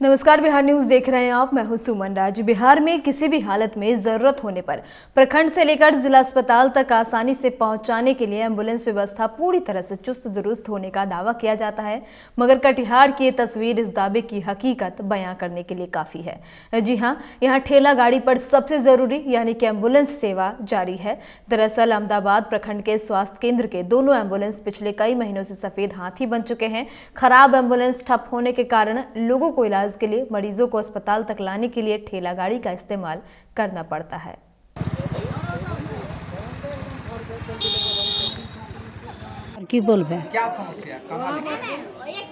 नमस्कार, बिहार न्यूज देख रहे हैं आप। मैं हूं सुमन राज। बिहार में किसी भी हालत में जरूरत होने पर प्रखंड से लेकर जिला अस्पताल तक आसानी से पहुंचाने के लिए एम्बुलेंस व्यवस्था पूरी तरह से चुस्त दुरुस्त होने का दावा किया जाता है, मगर कटिहार की ये तस्वीर इस दावे की हकीकत बयां करने के लिए काफी है। जी हां, यहाँ ठेला गाड़ी पर सबसे जरूरी यानी कि एम्बुलेंस सेवा जारी है। दरअसल अहमदाबाद प्रखंड के स्वास्थ्य केंद्र के दोनों एम्बुलेंस पिछले कई महीनों से सफेद हाथी बन चुके हैं। खराब एम्बुलेंस ठप होने के कारण लोगों को इलाज के लिए, मरीजों को अस्पताल तक लाने के लिए ठेला गाड़ी का इस्तेमाल करना पड़ता है। की बोलबे क्या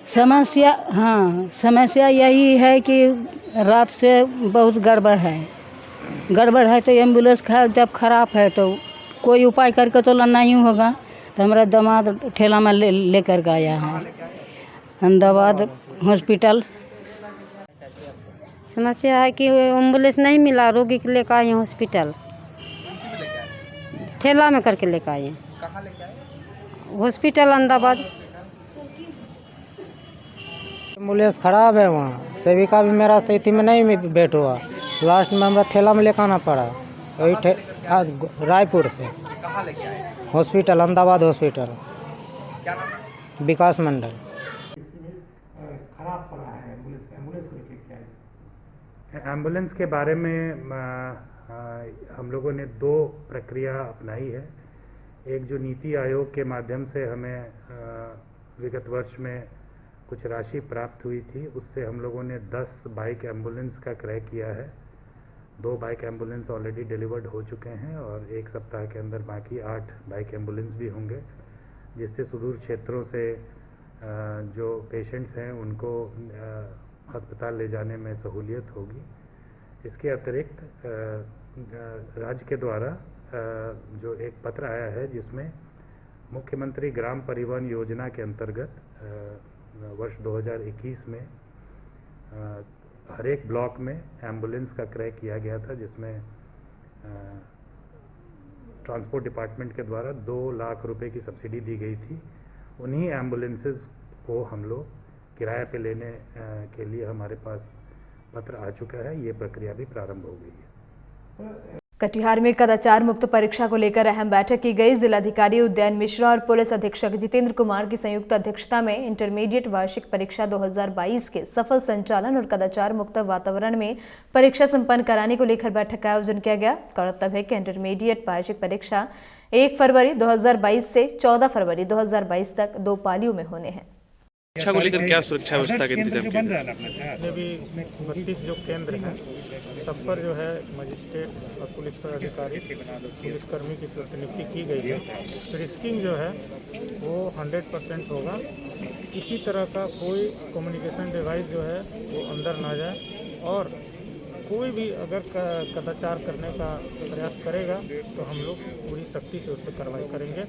समस्या समस्या यही है कि रात से बहुत गड़बड़ है तो एम्बुलेंस जब खराब है तो कोई उपाय करके तो लाना ही होगा। तो हमारा दामाद ठेला में लेकर के आया है अहमदाबाद हॉस्पिटल। समस्या है कि एम्बुलेंस नहीं मिला, रोगी के लेकर आए हॉस्पिटल, ठेला में करके लेकर आए हॉस्पिटल अहमदाबाद। एम्बुलेंस खराब है, वहाँ सेविका भी मेरा सही में नहीं भेंट हुआ। लास्ट में हमारा ठेला में लेकर आना पड़ा, वही रायपुर से हॉस्पिटल, अहमदाबाद हॉस्पिटल। विकास मंडल। खराब पड़ा है एम्बुलेंस को लेकर क्या है? एम्बुलेंस के बारे में हम लोगों ने दो प्रक्रिया अपनाई है। एक जो नीति आयोग के माध्यम से हमें विगत वर्ष में कुछ राशि प्राप्त हुई थी, उससे हम लोगों ने 10 बाइक एम्बुलेंस का क्रय किया है। 2 बाइक एम्बुलेंस ऑलरेडी डिलीवर्ड हो चुके हैं और एक सप्ताह के अंदर बाकी 8 बाइक एम्बुलेंस भी होंगे, जिससे सुदूर क्षेत्रों से जो पेशेंट्स हैं उनको अस्पताल ले जाने में सहूलियत होगी। इसके अतिरिक्त राज्य के द्वारा जो एक पत्र आया है जिसमें मुख्यमंत्री ग्राम परिवहन योजना के अंतर्गत वर्ष 2021 में हर एक ब्लॉक में एम्बुलेंस का क्रय किया गया था, जिसमें ट्रांसपोर्ट डिपार्टमेंट के द्वारा 2 लाख रुपए की सब्सिडी दी गई थी। उन्हीं एम्बुलेंसेस को हम लोग किराए पे लेने के लिए हमारे पास पत्र आ चुका है। ये प्रक्रिया भी प्रारंभ हो गई है। कटिहार में कदाचार मुक्त परीक्षा को लेकर अहम बैठक की गई। जिलाधिकारी उदयन मिश्रा और पुलिस अधीक्षक जितेंद्र कुमार की संयुक्त अध्यक्षता में इंटरमीडिएट वार्षिक परीक्षा 2022 के सफल संचालन और कदाचार मुक्त वातावरण में परीक्षा संपन्न कराने को लेकर बैठक का आयोजन किया गया। गौरतलब है कि इंटरमीडिएट वार्षिक परीक्षा 1 फरवरी 2022 से 14 फरवरी 2022 तक 2 पालियों में होने हैं। परीक्षा को लेकर क्या सुरक्षा व्यवस्था के इंतजाम किए गए? भी 32 जो केंद्र हैं सब पर जो है मजिस्ट्रेट और पुलिस पदाधिकारी, पुलिसकर्मी की प्रतिनियुक्ति की गई है। रिस्किंग जो है वो 100% होगा। किसी तरह का कोई कम्युनिकेशन डिवाइस जो है वो अंदर ना जाए और कोई भी अगर कदाचार करने का प्रयास करेगा तो हम लोग पूरी सख्ती से उस पर कार्रवाई करेंगे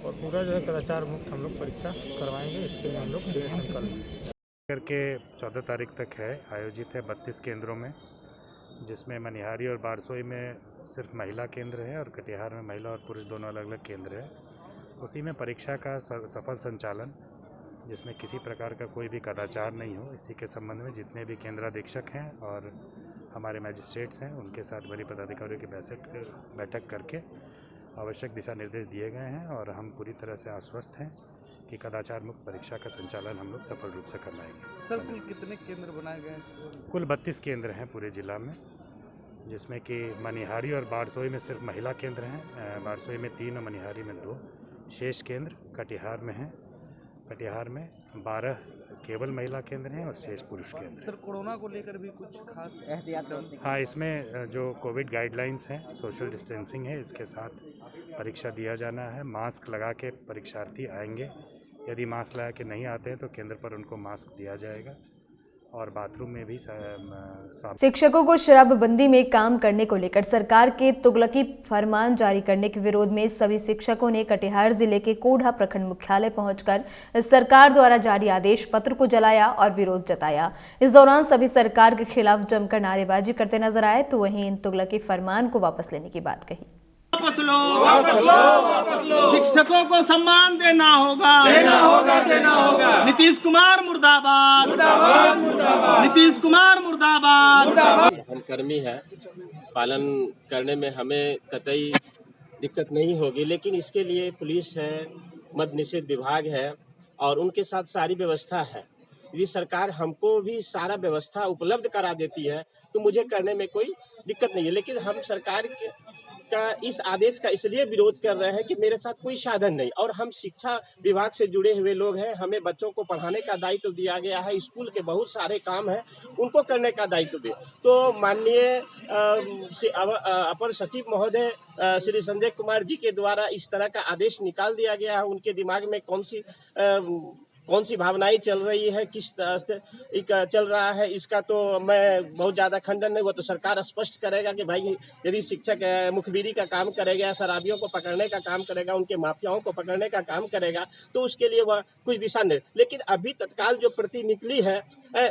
और पूरा जो है कदाचार मुक्त हम लोग परीक्षा करवाएंगे। इसके लिए हम लोग दृढ़ संकल्प करके 14 तारीख तक है, आयोजित है 32 केंद्रों में, जिसमें मनिहारी और बारसोई में सिर्फ महिला केंद्र है और कटिहार में महिला और पुरुष दोनों अलग अलग केंद्र है। उसी में परीक्षा का सफल संचालन, जिसमें किसी प्रकार का कोई भी कदाचार नहीं हो, इसी के संबंध में जितने भी केंद्राधीक्षक हैं और हमारे मैजिस्ट्रेट्स हैं उनके साथ बड़ी पदाधिकारियों की बैठक करके आवश्यक दिशा निर्देश दिए गए हैं और हम पूरी तरह से आश्वस्त हैं कि कदाचार मुक्त परीक्षा का संचालन हम लोग सफल रूप से करवाएंगे। सर, कुल कितने केंद्र बनाए गए हैं? कुल 32 केंद्र हैं पूरे जिला में, जिसमें कि मनिहारी और बारसोई में सिर्फ महिला केंद्र हैं। बारसोई में 3 और मनिहारी में 2 शेष केंद्र कटिहार में हैं। कटिहार में 12 केवल महिला केंद्र हैं और शेष पुरुष केंद्र। सर, कोरोना को लेकर भी कुछ खास एहतियात? हाँ, इसमें जो कोविड गाइडलाइंस हैं, सोशल डिस्टेंसिंग है, इसके साथ परीक्षा दिया जाना है। मास्क लगा के परीक्षार्थी आएंगे। यदि मास्क लगा के नहीं आते हैं तो केंद्र पर उनको मास्क दिया जाएगा और बाथरूम में भी शिक्षकों को शराबबंदी में काम करने को लेकर सरकार के तुगलकी फरमान जारी करने के विरोध में सभी शिक्षकों ने कटिहार जिले के कोढ़ा प्रखंड मुख्यालय पहुंचकर सरकार द्वारा जारी आदेश पत्र को जलाया और विरोध जताया। इस दौरान सभी सरकार के खिलाफ जमकर नारेबाजी करते नजर आए तो वहीं इन तुगलकी फरमान को वापस लेने की बात कही। वापस लो, वापस लो, वापस लो। शिक्षकों को सम्मान देना होगा, देना होगा, देना होगा। नीतीश कुमार मुर्दाबाद, मुर्दाबाद, मुर्दाबाद। नीतीश कुमार मुर्दाबाद, मुर्दाबाद। हम कर्मी हैं, पालन करने में हमें कतई दिक्कत नहीं होगी, लेकिन इसके लिए पुलिस है, मद्य निषेध विभाग है और उनके साथ सारी व्यवस्था है। यदि सरकार हमको भी सारा व्यवस्था उपलब्ध करा देती है तो मुझे करने में कोई दिक्कत नहीं है, लेकिन हम सरकार का इस आदेश का इसलिए विरोध कर रहे हैं कि मेरे साथ कोई साधन नहीं और हम शिक्षा विभाग से जुड़े हुए लोग हैं। हमें बच्चों को पढ़ाने का दायित्व दिया गया है, स्कूल के बहुत सारे काम हैं उनको करने का दायित्व दे। तो माननीय अपर सचिव महोदय श्री संजय कुमार जी के द्वारा इस तरह का आदेश निकाल दिया गया है। उनके दिमाग में कौन सी भावनाएं चल रही है, किस तरह से चल रहा है, इसका तो मैं बहुत ज़्यादा खंडन नहीं। वो तो सरकार स्पष्ट करेगा कि भाई यदि शिक्षक मुखबिरी का काम करेगा, शराबियों को पकड़ने का काम करेगा, उनके माफियाओं को पकड़ने का काम करेगा तो उसके लिए वह कुछ दिशा नहीं। लेकिन अभी तत्काल जो प्रति निकली है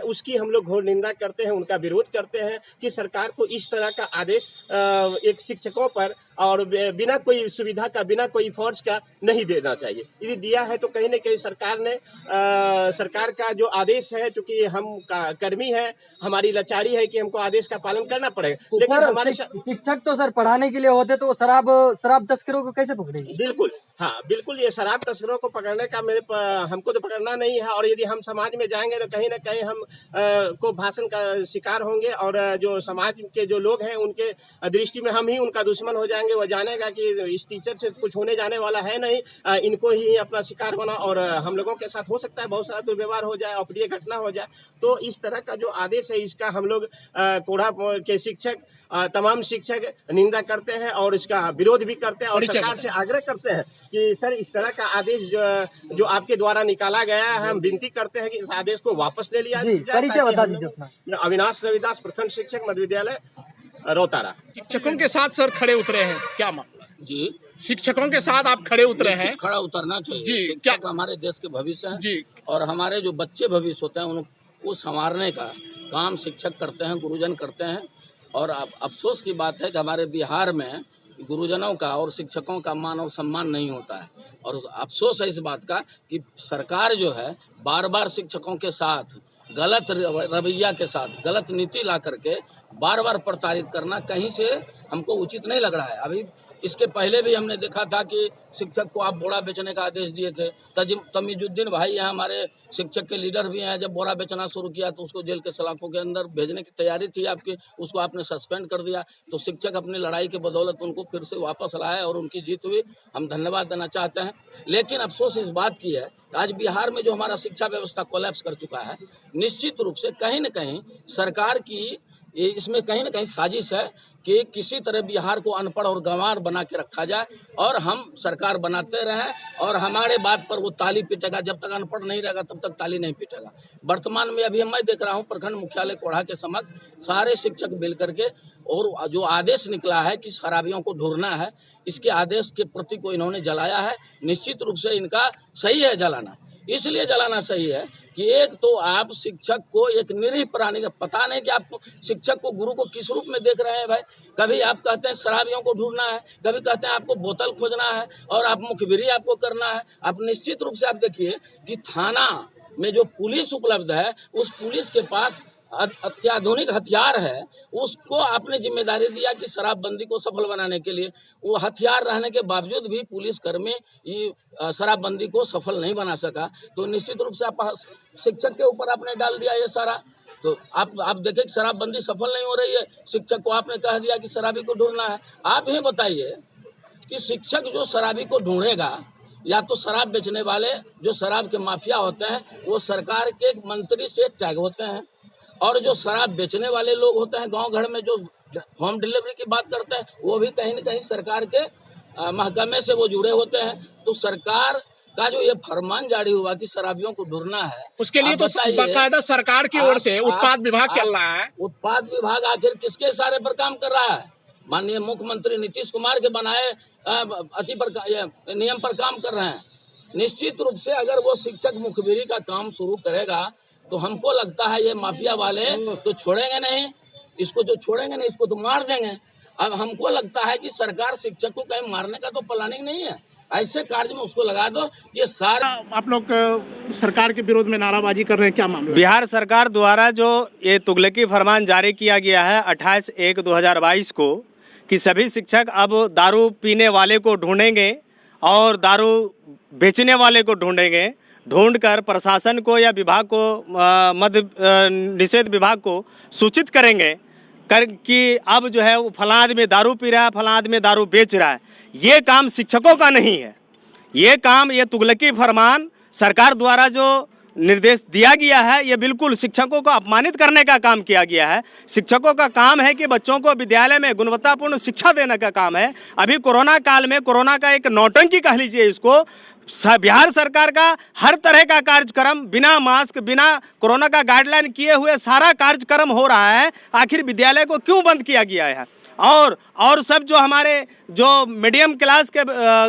उसकी हम लोग घोर निंदा करते हैं, उनका विरोध करते हैं कि सरकार को इस तरह का आदेश एक शिक्षकों पर और बिना कोई सुविधा का, बिना कोई फर्ज का नहीं देना चाहिए। यदि दिया है तो कहीं न कहीं सरकार का जो आदेश है, चूंकि हम कर्मी है, हमारी लाचारी है कि हमको आदेश का पालन करना पड़ेगा। तो लेकिन सर, हमारे शिक्षक तो सर पढ़ाने के लिए होते तो शराब तस्करों को कैसे पकड़ेंगे? बिल्कुल, हाँ बिल्कुल, ये शराब तस्करों को पकड़ने का हमको तो पकड़ना नहीं है। और यदि हम समाज में जाएंगे तो कहीं ना कहीं हम को भाषण का शिकार होंगे और जो समाज के जो लोग हैं उनके दृष्टि में हम ही उनका दुश्मन हो जाएंगे। वो जानेगा कि इस टीचर से कुछ होने जाने वाला है नहीं, इनको ही अपना शिकार बना और हम लोगों के साथ हो सकता है बहुत सारा दुर्व्यवहार हो जाए, अप्रिय घटना हो जाए। तो इस तरह का जो आदेश है इसका हम लोग कोढ़ा के शिक्षक, तमाम शिक्षक निंदा करते हैं और इसका विरोध भी करते हैं और सरकार से आग्रह करते हैं कि सर इस तरह का आदेश जो आपके द्वारा निकाला गया है, हम विनती करते हैं कि इस आदेश को वापस ले लिया जाए। परिचय बता दीजिए अपना। अविनाश रविदास, प्रखंड शिक्षक, मध्य विद्यालय रोतारा। शिक्षकों के साथ सर खड़े उतरे हैं, क्या मामला? जी, शिक्षकों के साथ आप खड़े उतरे हैं? खड़ा उतरना चाहिए जी, शिक्षक क्या हमारे देश के भविष्य हैं जी, और हमारे जो बच्चे भविष्य होते हैं उनको संवारने का काम शिक्षक करते हैं, गुरुजन करते हैं। और अफसोस की बात है कि हमारे बिहार में गुरुजनों का और शिक्षकों का मान और सम्मान नहीं होता है। और अफसोस है इस बात का कि सरकार जो है बार बार शिक्षकों के साथ गलत रवैया के साथ गलत नीति ला करके बार बार प्रताड़ित करना कहीं से हमको उचित नहीं लग रहा है। अभी इसके पहले भी हमने देखा था कि शिक्षक को आप बोरा बेचने का आदेश दिए थे। तमीजुद्दीन भाई हैं, हमारे शिक्षक के लीडर भी हैं, जब बोरा बेचना शुरू किया तो उसको जेल के सलाखों के अंदर भेजने की तैयारी थी आपकी, उसको आपने सस्पेंड कर दिया। तो शिक्षक अपनी लड़ाई के बदौलत उनको फिर से वापस लाए और उनकी जीत हुई, हम धन्यवाद देना चाहते हैं। लेकिन अफसोस इस बात की है आज बिहार में जो हमारा शिक्षा व्यवस्था कोलैप्स कर चुका है, निश्चित रूप से कहीं न कहीं सरकार की इसमें कहीं न कहीं साजिश है कि किसी तरह बिहार को अनपढ़ और गंवार बना के रखा जाए और हम सरकार बनाते रहें और हमारे बात पर वो ताली पीटेगा। जब तक अनपढ़ नहीं रहेगा तब तक ताली नहीं पीटेगा। वर्तमान में अभी मैं देख रहा हूँ प्रखंड मुख्यालय कोढ़ा के समक्ष सारे शिक्षक मिल करके और जो आदेश निकला है कि शराबियों को ढूंढना है, इसके आदेश के प्रति को इन्होंने जलाया है। निश्चित रूप से इनका सही है जलाना, इसलिए जलाना सही है कि एक तो आप शिक्षक को एक निरीह प्राणी का पता नहीं कि आप शिक्षक को, गुरु को किस रूप में देख रहे हैं भाई। कभी आप कहते हैं शराबियों को ढूंढना है, कभी कहते हैं आपको बोतल खोजना है और आप मुखबिरी आपको करना है। आप निश्चित रूप से आप देखिए कि थाना में जो पुलिस उपलब्ध है उस पुलिस के पास अत्याधुनिक हथियार है, उसको आपने जिम्मेदारी दिया कि शराबबंदी को सफल बनाने के लिए। वो हथियार रहने के बावजूद भी पुलिसकर्मी शराबबंदी को सफल नहीं बना सका। तो निश्चित रूप से आप शिक्षक के ऊपर आपने डाल दिया ये सारा। तो आप देखें कि शराबबंदी सफल नहीं हो रही है, शिक्षक को आपने कह दिया कि शराबी को ढूंढना है। आप ही बताइए कि शिक्षक जो शराबी को ढूंढेगा या तो शराब बेचने वाले जो शराब के माफिया होते हैं वो सरकार के मंत्री से टैग होते हैं और जो शराब बेचने वाले लोग होते हैं गांव घर में जो होम डिलीवरी की बात करते हैं वो भी कहीं न कहीं सरकार के महकमे से वो जुड़े होते हैं। तो सरकार का जो ये फरमान जारी हुआ कि शराबियों को ढूंढना है, उसके लिए तो बाकायदा सरकार की ओर से उत्पाद विभाग चल रहा है। उत्पाद विभाग आखिर किसके इशारे पर काम कर रहा है? माननीय मुख्यमंत्री नीतीश कुमार के बनाए नियम पर काम कर रहे हैं। निश्चित रूप से अगर वो शिक्षक मुखबिरी का काम शुरू करेगा तो हमको लगता है ये माफिया वाले तो छोड़ेंगे नहीं, इसको तो छोड़ेंगे नहीं, इसको तो मार देंगे। अब हमको लगता है कि सरकार शिक्षक को कहीं मारने का तो प्लानिंग नहीं है, ऐसे कार्य में उसको लगा दो। ये सारे आप लोग सरकार के विरोध में नाराबाजी कर रहे हैं, क्या मामला? बिहार सरकार द्वारा जो ये तुगलकी फरमान जारी किया गया है 28/1/2022 को कि सभी शिक्षक अब दारू पीने वाले को ढूंढेंगे और दारू बेचने वाले को ढूंढेंगे, ढूंढकर प्रशासन को या विभाग को मद्य निषेध विभाग को सूचित करेंगे कि अब जो है वो फलां आदमी दारू पी रहा है, फलां आदमी दारू बेच रहा है। ये काम शिक्षकों का नहीं है। ये काम, ये तुगलकी फरमान सरकार द्वारा जो निर्देश दिया गया है, ये बिल्कुल शिक्षकों को अपमानित करने का काम किया गया है। शिक्षकों का काम है कि बच्चों को विद्यालय में गुणवत्तापूर्ण शिक्षा देने का काम है। अभी कोरोना काल में कोरोना का एक नौटंकी कह लीजिए इसको, बिहार सरकार का हर तरह का कार्यक्रम बिना मास्क, बिना कोरोना का गाइडलाइन किए हुए सारा कार्यक्रम हो रहा है। आखिर विद्यालय को क्यों बंद किया गया है? और सब जो हमारे जो मीडियम क्लास के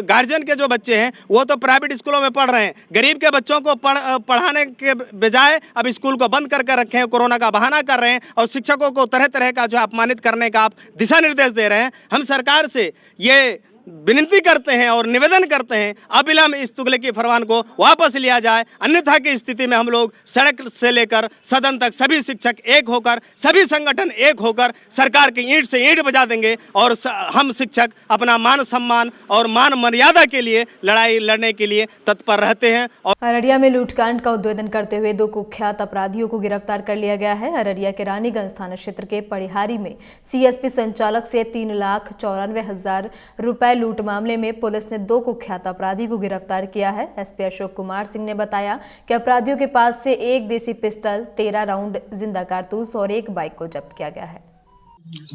गार्जियन के जो बच्चे हैं वो तो प्राइवेट स्कूलों में पढ़ रहे हैं। गरीब के बच्चों को पढ़ाने के बजाय अब स्कूल को बंद करके रखे हैं, कोरोना का बहाना कर रहे हैं और शिक्षकों को तरह तरह का जो अपमानित करने का आप दिशा निर्देश दे रहे हैं। हम सरकार से ये विनती करते हैं और निवेदन करते हैं अविलंब इस तुगलकी फरमान को वापस लिया जाए, अन्यथा की स्थिति में हम लोग सड़क से लेकर सदन तक सभी शिक्षक एक होकर, सभी संगठन एक होकर सरकार की ईंट से ईंट बजा देंगे और हम शिक्षक अपना मान सम्मान और मान मर्यादा के लिए लड़ाई लड़ने के लिए तत्पर रहते हैं। और अररिया में लूटकांड का उद्भेदन करते हुए 2 कुख्यात अपराधियों को गिरफ्तार कर लिया गया है। अररिया के रानीगंज थाना क्षेत्र के पड़िहारी में सीएसपी संचालक से 3,94,000 रुपए लूट मामले में पुलिस ने 2 कुख्यात अपराधी को गिरफ्तार किया है। एसपी अशोक कुमार सिंह ने बताया कि अपराधियों के पास से 1 देसी पिस्टल, 13 राउंड जिंदा कारतूस और 1 बाइक को जब्त किया गया है।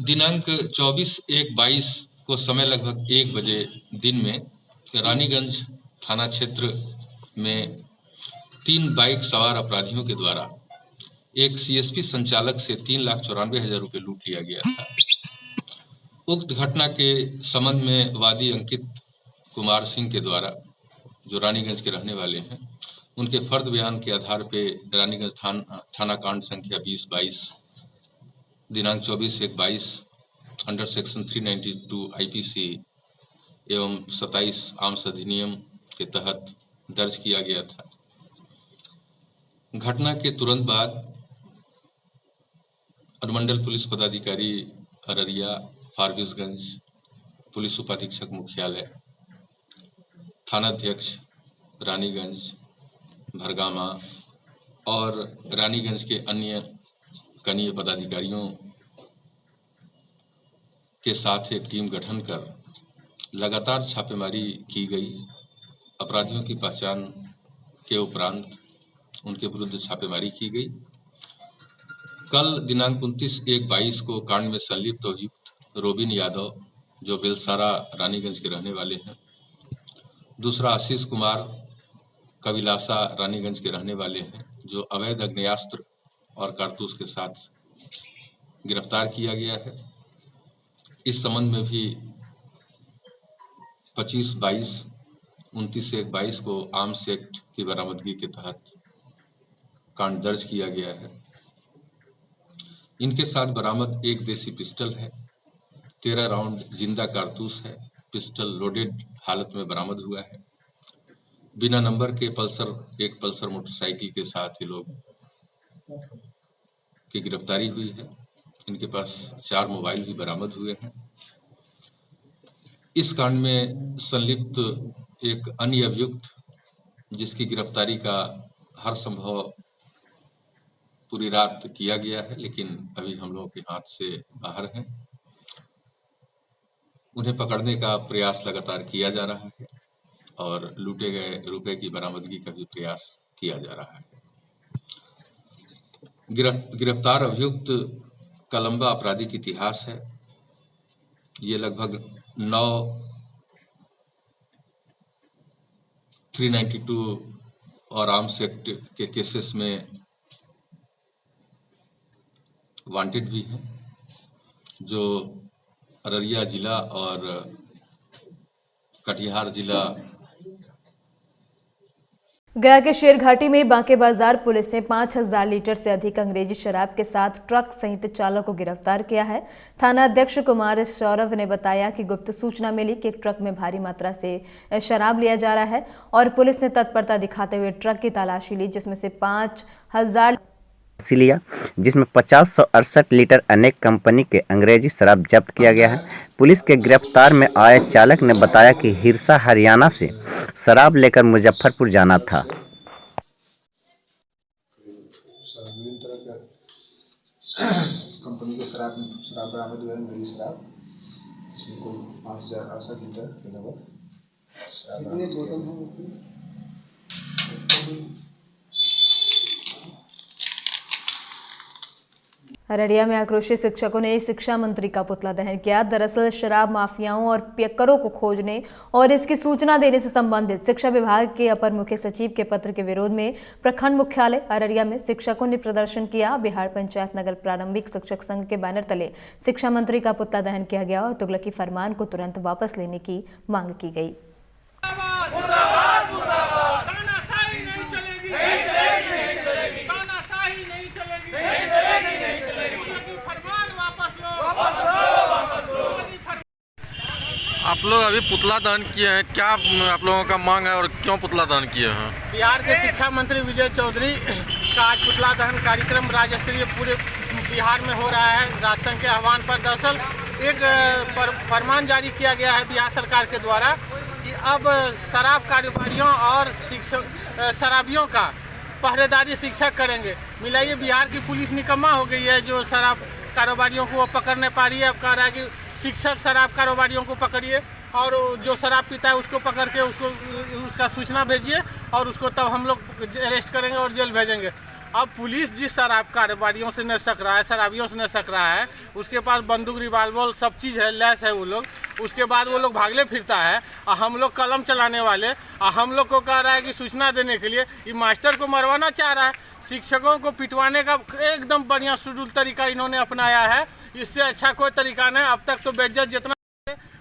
दिनांक 24/1/22 को समय लगभग 1 बजे दिन में रानीगंज थाना क्षेत्र में 3 बाइक सवार अपराधियों के द्वारा एक सीएसपी संचालक से 3,94,000 रुपये लूट लिया गया था। उक्त घटना के संबंध में वादी अंकित कुमार सिंह के द्वारा, जो रानीगंज के रहने वाले हैं, उनके फर्द बयान के आधार पे रानीगंज थाना कांड संख्या 20/22 दिनांक 24/1/22 अंडर सेक्शन 392 आईपीसी एवं 27 आर्म्स अधिनियम के तहत दर्ज किया गया था। घटना के तुरंत बाद अनुमंडल पुलिस पदाधिकारी अररिया, फारबिसगंज, पुलिस उपाधीक्षक मुख्यालय, थानाध्यक्ष रानीगंज, भरगामा और रानीगंज के अन्य कनीय पदाधिकारियों के साथ एक टीम गठन कर लगातार छापेमारी की गई। अपराधियों की पहचान के उपरांत उनके विरुद्ध छापेमारी की गई। कल दिनांक 29/1/22 को कांड में संलिप्त अभियुक्त रोबिन यादव, जो बेलसारा रानीगंज के रहने वाले हैं, दूसरा आशीष कुमार कविलासा रानीगंज के रहने वाले हैं, जो अवैध अग्नेयास्त्र और कारतूस के साथ गिरफ्तार किया गया है। इस संबंध में भी 25/22, 29/1/22 को आर्म्स एक्ट की बरामदगी के तहत कांड दर्ज किया गया है। इनके साथ बरामद 1 देसी पिस्टल है, 13 राउंड जिंदा कारतूस है। पिस्टल लोडेड हालत में बरामद हुआ है। बिना नंबर के एक पल्सर मोटरसाइकिल के साथ ये लोग की गिरफ्तारी हुई है। इनके पास 4 मोबाइल भी बरामद हुए हैं। इस कांड में संलिप्त एक अन्य अभियुक्त, जिसकी गिरफ्तारी का हर संभव पूरी रात किया गया है, लेकिन अभी हम लोगों के हाथ से बाहर हैं। उन्हें पकड़ने का प्रयास लगातार किया जा रहा है और लूटे गए रुपए की बरामदगी का भी प्रयास किया जा रहा है। गिरफ्तार अभियुक्त का लंबा आपराधिक इतिहास है। ये लगभग 9 392 और आर्म्स एक्ट के केसेस में वांटेड भी हैं, जो अररिया जिला और कटिहार जिला गया के शेर घाटी में बांके बाजार पुलिस ने 5000 लीटर से अधिक अंग्रेजी शराब के साथ ट्रक सहित चालक को गिरफ्तार किया है। थाना अध्यक्ष कुमार सौरभ ने बताया कि गुप्त सूचना मिली कि एक ट्रक में भारी मात्रा से शराब लिया जा रहा है और पुलिस ने तत्परता दिखाते हुए ट्रक की तलाशी ली, जिसमें से 5000 लिया, जिसमें 5068 लीटर अनेक कंपनी के अंग्रेजी शराब जब्त किया गया है। पुलिस के गिरफ्तार में आए चालक ने बताया कि हिरसा हरियाणा से शराब लेकर मुजफ्फरपुर जाना था। कंपनी के शराब बरामद हुआ है, अंग्रेजी शराब, इसमें कुल 5068 लीटर के लगभग शराब। कितने बोतल हैं इसमें? अररिया में आक्रोशित शिक्षकों ने शिक्षा मंत्री का पुतला दहन किया। दरअसल शराब माफियाओं और पियक्करों को खोजने और इसकी सूचना देने से संबंधित शिक्षा विभाग के अपर मुख्य सचिव के पत्र के विरोध में प्रखंड मुख्यालय अररिया में शिक्षकों ने प्रदर्शन किया। बिहार पंचायत नगर प्रारंभिक शिक्षक संघ के बैनर तले शिक्षा मंत्री का पुतला दहन किया गया और तुगलकी फरमान को तुरंत वापस लेने की मांग की गई। आप लोग अभी पुतला दहन किए हैं, क्या आप लोगों का मांग है और क्यों पुतला दहन किए हैं? बिहार के शिक्षा मंत्री विजय चौधरी का आज पुतला दहन कार्यक्रम राज्य स्तरीय पूरे बिहार में हो रहा है। राजसंघ के आह्वान पर दरअसल एक फरमान जारी किया गया है बिहार सरकार के द्वारा कि अब शराब कारोबारियों और शराबियों का पहरेदारी शिक्षक करेंगे। मिलाइए, बिहार की पुलिस निकम्मा हो गई है जो शराब कारोबारियों को पकड़ नहीं पा रही है। अब कह रहा है कि शिक्षक शराब कारोबारियों को पकड़िए और जो शराब पीता है उसको पकड़ के उसका सूचना भेजिए और उसको तब हम लोग अरेस्ट करेंगे और जेल भेजेंगे। अब पुलिस जिस शराब कारोबारियों से न सक रहा है, शराबियों से न सक रहा है, उसके पास बंदूक रिवाल्वर सब चीज़ है, लैस है वो लोग, उसके बाद वो लोग भागले फिरता है और हम लोग कलम चलाने वाले और हम लोग को कह रहा है कि सूचना देने के लिए ये मास्टर को मरवाना चाह रहा है। शिक्षकों को पिटवाने का एकदम बढ़िया शेड्यूल तरीका इन्होंने अपनाया है। इससे अच्छा कोई तरीका नहीं। अब तक तो बेइज्जत जितना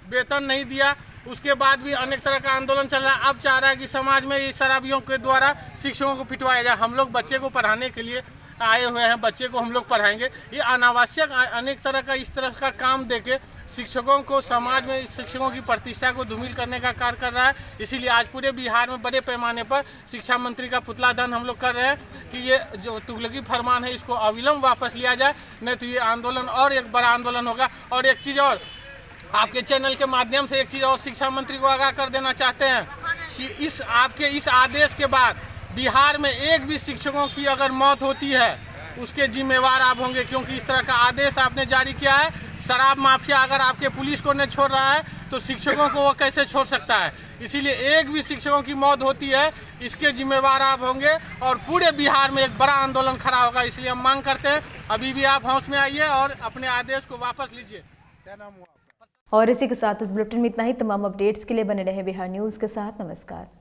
वेतन नहीं दिया, उसके बाद भी अनेक तरह का आंदोलन चल रहा है। अब चाह रहा है कि समाज में इस शराबियों के द्वारा शिक्षकों को पिटवाया जाए। हम लोग बच्चे को पढ़ाने के लिए आए हुए हैं, बच्चे को हम लोग पढ़ाएंगे। ये अनावश्यक अनेक तरह का इस तरह का काम देके शिक्षकों को समाज में शिक्षकों की प्रतिष्ठा को धूमिल करने का कार्य कर रहा है। इसीलिए आज पूरे बिहार में बड़े पैमाने पर शिक्षा मंत्री का पुतला दहन हम लोग कर रहे हैं कि ये जो तुगलकी फरमान है इसको अविलंब वापस लिया जाए, नहीं तो ये आंदोलन और एक बड़ा आंदोलन होगा। और एक चीज़ और, आपके चैनल के माध्यम से एक चीज़ और शिक्षा मंत्री को आगाह कर देना चाहते हैं कि आपके इस आदेश के बाद बिहार में एक भी शिक्षकों की अगर मौत होती है उसके जिम्मेवार आप होंगे, क्योंकि इस तरह का आदेश आपने जारी किया है। शराब माफिया अगर आपके पुलिस को नहीं छोड़ रहा है तो शिक्षकों को वो कैसे छोड़ सकता है। इसीलिए एक भी शिक्षकों की मौत होती है इसके जिम्मेवार आप होंगे और पूरे बिहार में एक बड़ा आंदोलन खड़ा होगा। इसलिए हम मांग करते हैं अभी भी आप होश में आइए और अपने आदेश को वापस लीजिए। क्या नाम हुआ? और इसी के साथ इस बुलेटिन में इतना ही। तमाम अपडेट्स के लिए बने रहे बिहार न्यूज़ के साथ। नमस्कार।